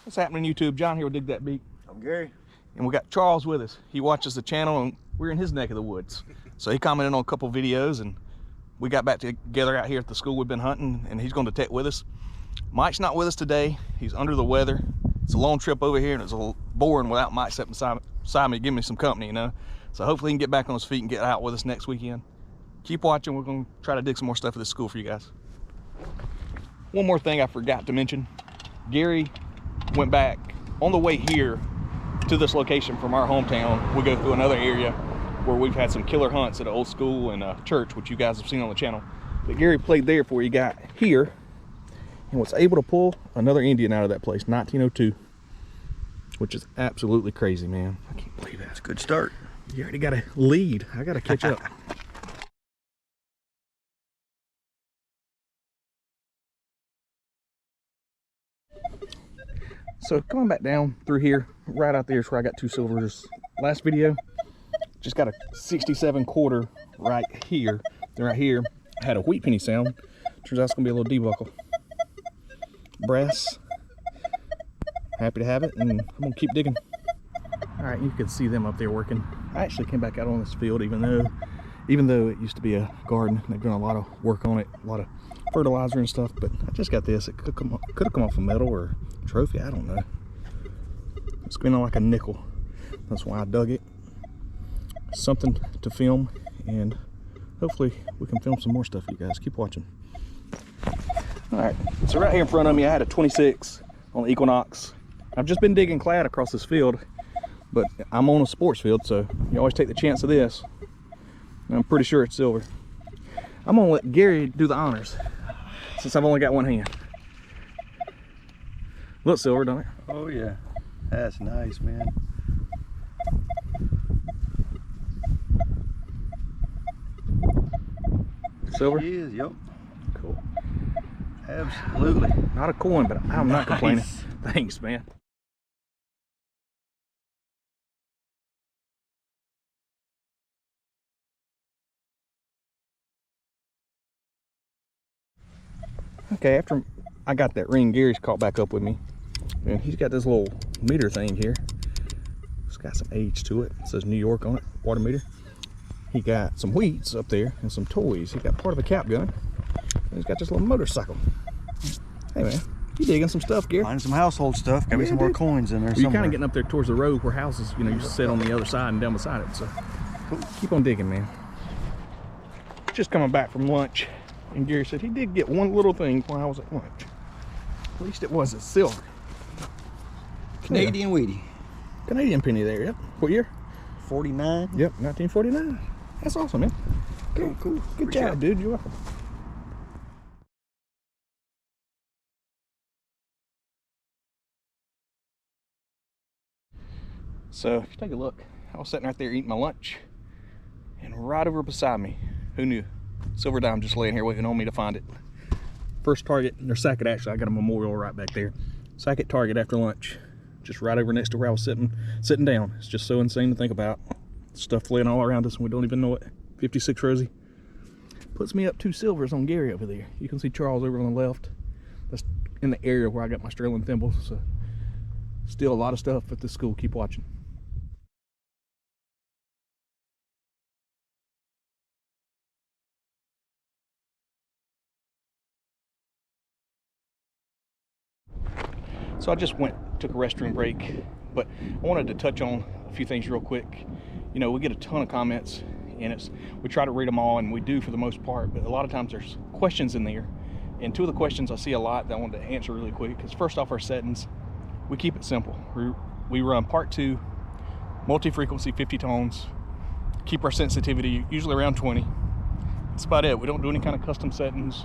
What's happening, YouTube? John here with Dig That Beat. I'm Gary. And we got Charles with us. He watches the channel and we're in his neck of the woods. So he commented on a couple videos and we got back together out here at the school we've been hunting, and he's going to detect with us. Mike's not with us today. He's under the weather. It's a long trip over here and it's a little boring without Mike sitting beside me, giving me some company, you know. So hopefully he can get back on his feet and get out with us next weekend. Keep watching. We're going to try to dig some more stuff at this school for you guys. One more thing I forgot to mention. Gary went back on the way here to this location from our hometown. We go through another area where we've had some killer hunts at an old school and a church, which you guys have seen on the channel. But Gary played there before he got here and was able to pull another Indian out of that place, 1902, which is absolutely crazy, man. I can't believe that. It's a good start. You already got a lead. I got to catch up. So coming back down through here, right out there is where I got two silvers. Last video, just got a 67 quarter right here. Then right here, I had a wheat penny sound. Turns out it's gonna be a little debuckle. Brass. Happy to have it, and I'm gonna keep digging. All right, you can see them up there working. I actually came back out on this field, even though it used to be a garden. They've done a lot of work on it, a lot of fertilizer and stuff, but I just got this. It could have come off a medal or a trophy, I don't know. It's going on like a nickel. That's why I dug it. Something to film, and hopefully we can film some more stuff for you guys. Keep watching. All right, so right here in front of me, I had a 26 on the Equinox. I've just been digging clad across this field, but I'm on a sports field, so you always take the chance of this. And I'm pretty sure it's silver. I'm gonna let Gary do the honors, since I've only got one hand. Look silver, don't it? Oh yeah, that's nice, man. Silver? It is, yep. Cool. Absolutely. Not a coin, but I'm not complaining. Thanks, man. Okay, after I got that ring, Gary's caught back up with me, and he's got this little meter thing here. It's got some age to it. It says New York on it, water meter. He got some wheats up there and some toys. He got part of a cap gun, and he's got this little motorcycle. Hey man, you digging some stuff, Gary? Finding some household stuff. Got me some more coins in there well, somewhere. you're kind of getting up there towards the road where houses, you know, you sit on the other side and down beside it. So keep on digging, man. Just coming back from lunch. And Gary said he did get one little thing while I was at lunch. At least it wasn't silver. Canadian weedy. Canadian penny there, yep. What year? 49. Yep, 1949. That's awesome, man. Cool, cool. Good job, dude. You're welcome. So, if you take a look, I was sitting right there eating my lunch, and right over beside me, who knew? Silver dime just laying here waiting on me to find it. First target, or Sackett actually, I got a memorial right back there. Sackett target after lunch, just right over next to where I was sitting down. It's just so insane to think about. Stuff laying all around us and we don't even know it. 56 Rosie. Puts me up 2 silvers on Gary over there. You can see Charles over on the left. That's in the area where I got my Sterling thimbles. So still a lot of stuff at this school. Keep watching. So I just took a restroom break, but I wanted to touch on a few things real quick. You know, we get a ton of comments, and we try to read them all, and we do for the most part, but a lot of times there's questions in there. And 2 of the questions I see a lot that I wanted to answer really quick, because first off, our settings, we keep it simple. We run part 2, multi-frequency, 50 tones, keep our sensitivity usually around 20. That's about it. We don't do any kind of custom settings,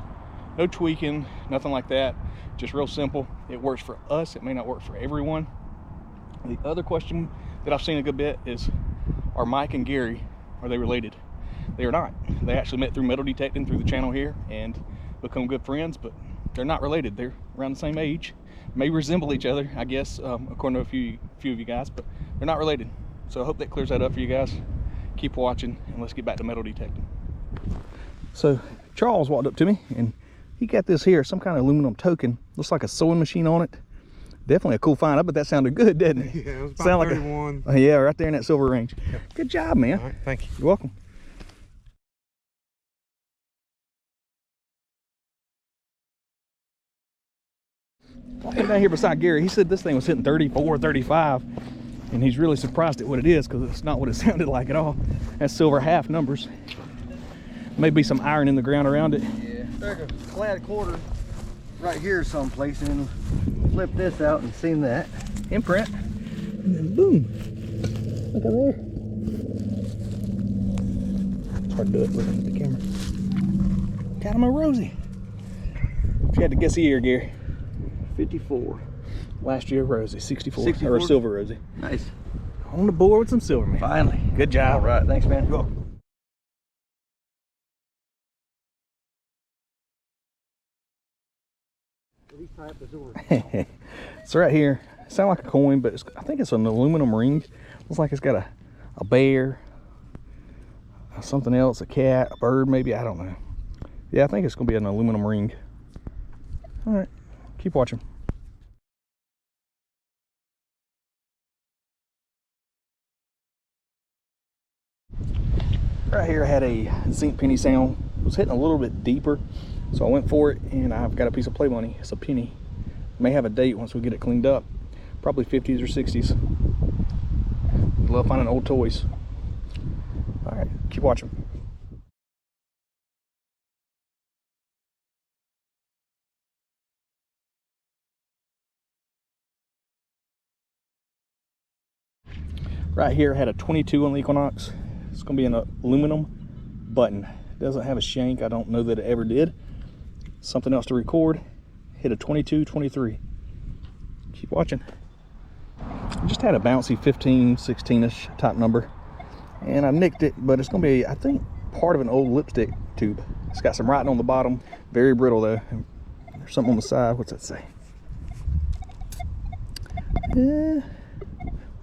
no tweaking, nothing like that. Just real simple. It works for us. It may not work for everyone. The other question that I've seen a good bit is, are Mike and Gary, are they related? They are not. They actually met through metal detecting through the channel here and become good friends, but they're not related. They're around the same age, may resemble each other, I guess, according to a few of you guys, but they're not related. So I hope that clears that up for you guys. Keep watching, and let's get back to metal detecting. So Charles walked up to me, and he got this here, some kind of aluminum token. Looks like a sewing machine on it. Definitely a cool find. I bet that sounded good, didn't it? Yeah, it was about 31. Yeah, right there in that silver range. Yep. Good job, man. All right, thank you. You're welcome. Walking down here beside Gary, he said this thing was hitting 34, 35, and he's really surprised at what it is because it's not what it sounded like at all. That's silver half numbers. Maybe some iron in the ground around it. Yeah, there's a flat quarter right here someplace, and then flip this out and seen that. Imprint, and then boom. Look at there. It's hard to do it looking at the camera. Got him a Rosie. If you had to guess a year, Gary. 54. Last year, Rosie, 64. 64? Or a silver Rosie. Nice. On the board with some silver, man. Finally. Good job. All right, thanks, man. You're welcome. It's right here. Sound like a coin, but I think it's an aluminum ring. Looks like it's got a bear, something else, a cat, a bird maybe, I don't know. Yeah, I think it's gonna be an aluminum ring. All right, keep watching. Right here I had a zinc penny sound. It was hitting a little bit deeper, so I went for it, and I've got a piece of play money. It's a penny. May have a date once we get it cleaned up. Probably 50s or 60s. Love finding old toys. All right, keep watching. Right here I had a 22 on the Equinox. It's gonna be an aluminum button. It doesn't have a shank. I don't know that it ever did. Something else to record. Hit a 22, 23. Keep watching. I just had a bouncy 15, 16-ish type number, and I nicked it, but it's gonna be, I think, part of an old lipstick tube. It's got some writing on the bottom, very brittle though. And there's something on the side. What's that say?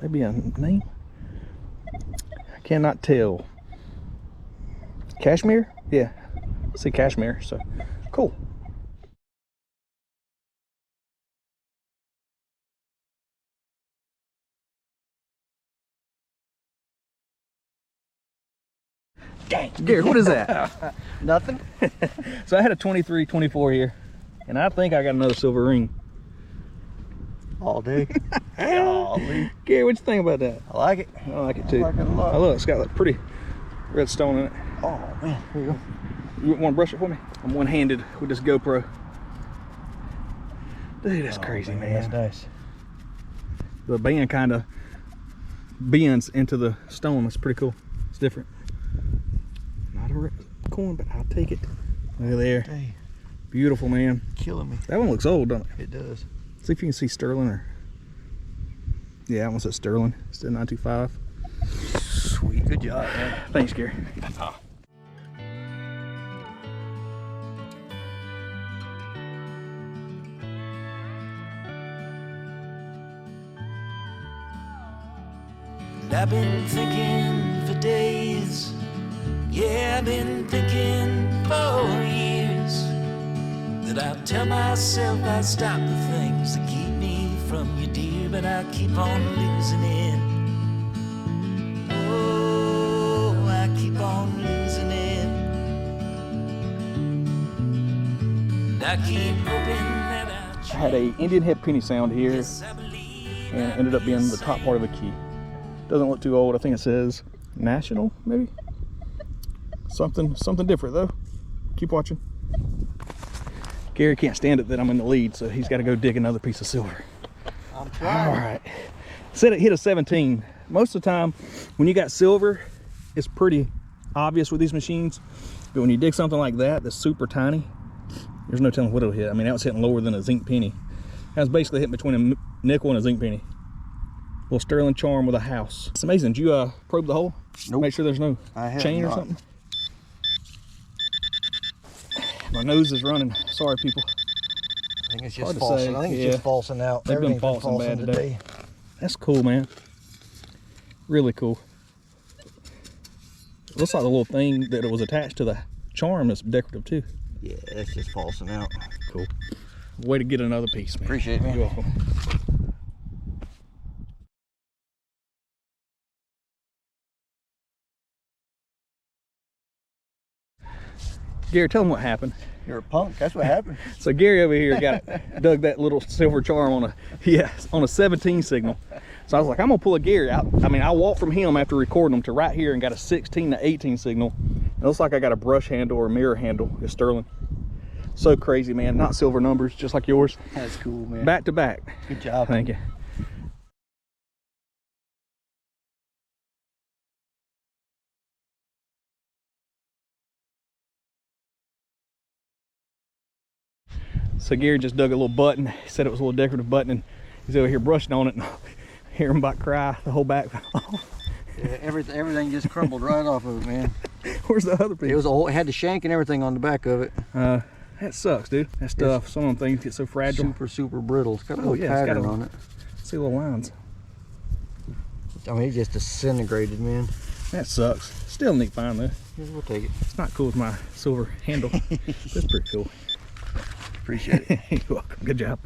Maybe a name. I cannot tell. Cashmere? Yeah, I see cashmere. So cool. Dang, Gary, what is that? Nothing. So I had a 23, 24 here, and I think I got another silver ring. All day. Golly. Gary, what you think about that? I like it. I like it too. I like it a lot. Oh, look, it's got like pretty red stone in it. Oh man, here you go. You want to brush it for me? I'm one-handed with this GoPro. Dude, that's crazy, man. That's nice. The band kind of bends into the stone. That's pretty cool. It's different. Not a coin, but I'll take it. Look at there. Hey, Beautiful, man. killing me. That one looks old, doesn't it? It does. See if you can see sterling or... Yeah, that one says sterling. Still 925. Sweet, good job, man. Thanks, Gary. And I've been thinking for days, yeah, I've been thinking for years, that I tell myself I'd stop the things that keep me from you, dear, but I keep on losing it. Oh, I keep on losing it. And I keep hoping that I had a Indian head penny sound here, yes, I believe and it ended up being the top part of a key. Doesn't look too old. I think it says national, maybe. Something different though. Keep watching. Gary can't stand it that I'm in the lead, so he's got to go dig another piece of silver. I'm trying. All right. Said it hit a 17. Most of the time, when you got silver, it's pretty obvious with these machines. But when you dig something like that, that's super tiny, there's no telling what it'll hit. I mean, that was hitting lower than a zinc penny. That was basically hitting between a nickel and a zinc penny. Little sterling charm with a house. It's amazing. Did you probe the hole? Nope. Make sure there's no chain or something? My nose is running. Sorry, people. I think it's Hard just to falsing. say. I think it's Yeah. just falsing out. They've been Everything's falsing bad falsing today. That's cool, man. Really cool. Looks like the little thing that it was attached to the charm is decorative too. Yeah, that's just falsing out. Cool. Way to get another piece, man. Appreciate it, man. You're welcome. Gary, tell them what happened. You're a punk. That's what happened. So Gary over here dug that little silver charm on a 17 signal. So I was like, I'm gonna pull a Gary out. I mean, I walked from him after recording them to right here and got a 16 to 18 signal. It looks like I got a brush handle or a mirror handle. It's sterling. So crazy, man. Not silver numbers, just like yours. That's cool, man. Back to back. Good job. Thank you. So Gary just dug a little button. He said it was a little decorative button, and he's over here brushing on it, and I hear him about cry. The whole back. Yeah, everything just crumbled right off of it, man. Where's the other piece? It had the shank and everything on the back of it. That sucks, dude. That stuff. Some of them things get so fragile. Super brittle. It's got a little pattern on it. See little lines. I mean, it just disintegrated, man. That sucks. Still neat find though. Yeah, we'll take it. It's not cool with my silver handle. That's pretty cool. Appreciate it. You're welcome. Good job.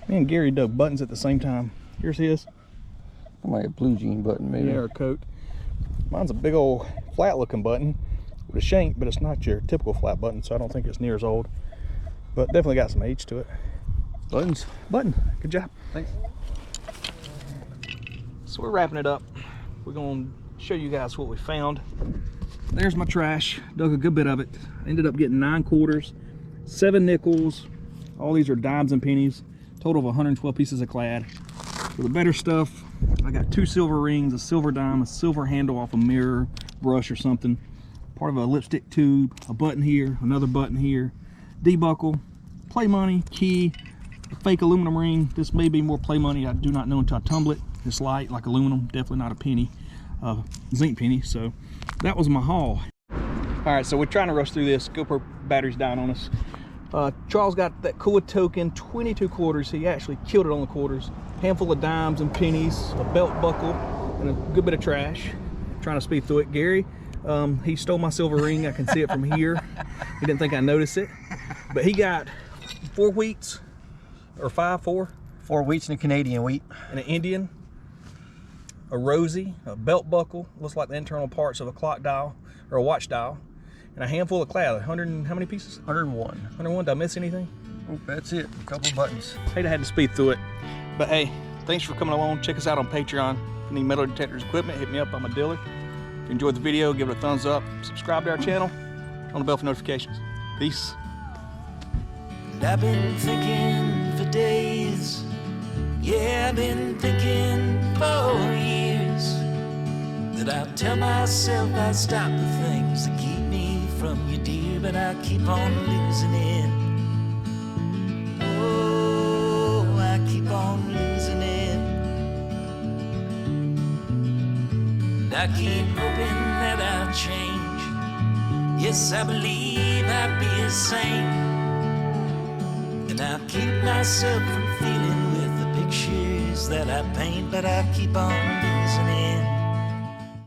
Me and Gary dug buttons at the same time. Here's his. Like a blue jean button, maybe. Yeah, or a coat. Mine's a big old flat looking button with a shank, but it's not your typical flat button, so I don't think it's near as old. But definitely got some age to it. Buttons. Button. Good job. Thanks. So we're wrapping it up. We're going to show you guys what we found. There's my trash. Dug a good bit of it. I ended up getting 9 quarters, 7 nickels. All these are dimes and pennies. Total of 112 pieces of clad. For the better stuff, I got 2 silver rings, a silver dime, a silver handle off a mirror brush or something, part of a lipstick tube, a button here, another button here, D-buckle, play money, key, a fake aluminum ring. This may be more play money. I do not know until I tumble it. It's light like aluminum, definitely not a penny, zinc penny. So that was my haul. All right, so we're trying to rush through this. GoPro battery's dying on us. Charles got that cool token, 22 quarters. He actually killed it on the quarters. Handful of dimes and pennies, a belt buckle, and a good bit of trash. Trying to speed through it. Gary, he stole my silver ring. I can see it from here. He didn't think I noticed it, but he got 4 wheats, or 4 wheats and a Canadian wheat, and an Indian, a rosy, a belt buckle, looks like the internal parts of a clock dial or a watch dial, and a handful of clad. 100 and how many pieces? 101. 101. Did I miss anything? Oh, that's it. A couple buttons. Hate I had to speed through it. But hey, thanks for coming along. Check us out on Patreon. If you need metal detectors equipment, hit me up. I'm a dealer. If you enjoyed the video, give it a thumbs up. Subscribe to our channel. Turn on the bell for notifications. Peace. And I've been thinking for days. Yeah, I've been thinking for years. That I'll tell myself I'll stop the things that keep me from you, dear. But I keep on losing it. Keep on losing it. And I keep hoping that I'll change. Yes, I believe I'll be a saint. And I'll keep myself from feeling with the pictures that I paint. But I keep on losing it.